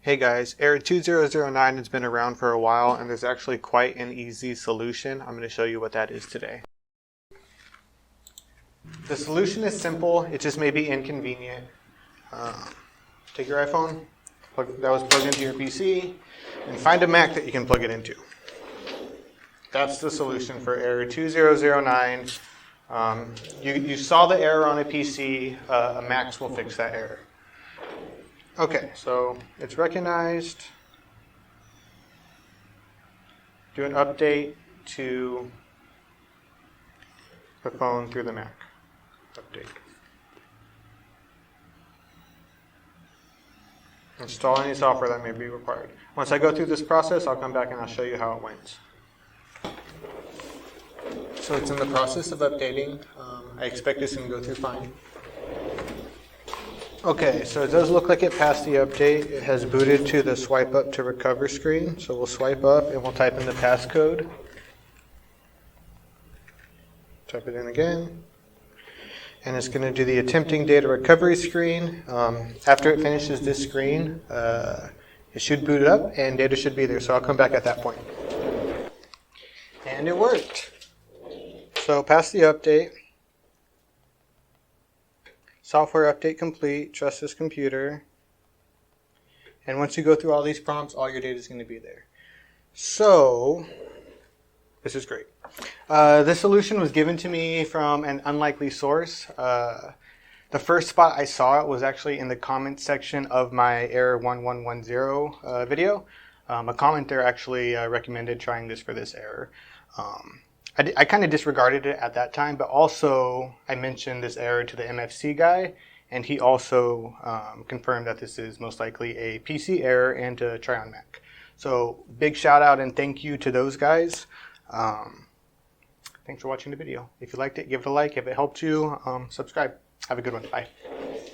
Hey guys, error 2009 has been around for a while and there's actually quite an easy solution. I'm going to show you what that is today. The solution is simple, it just may be inconvenient. Take your iPhone, that was plugged into your PC, and find a Mac that you can plug it into. That's the solution for error 2009. You saw the error on a PC, a Mac will fix that error. Okay, so it's recognized. Do an update to the phone through the Mac. Update. Install any software that may be required. Once I go through this process, I'll come back and I'll show you how it went. So it's in the process of updating. I expect this to go through fine. Okay, so it does look like it passed the update. It has booted to the swipe up to recover screen. So we'll swipe up and we'll type in the passcode. Type it in again. And it's going to do the attempting data recovery screen. After it finishes this screen, it should boot up and data should be there. So I'll come back at that point. And it worked. So pass the update. Software update complete, trust this computer. And once you go through all these prompts, all your data is going to be there. So, this is great. This solution was given to me from an unlikely source. The first spot I saw it was actually in the comments section of my error 1110 video. A commenter actually recommended trying this for this error. I kind of disregarded it at that time, but also I mentioned this error to the MFC guy, and he also confirmed that this is most likely a PC error and to try on Mac. So big shout out and thank you to those guys. Thanks for watching the video. If you liked it, give it a like. If it helped you, subscribe. Have a good one. Bye.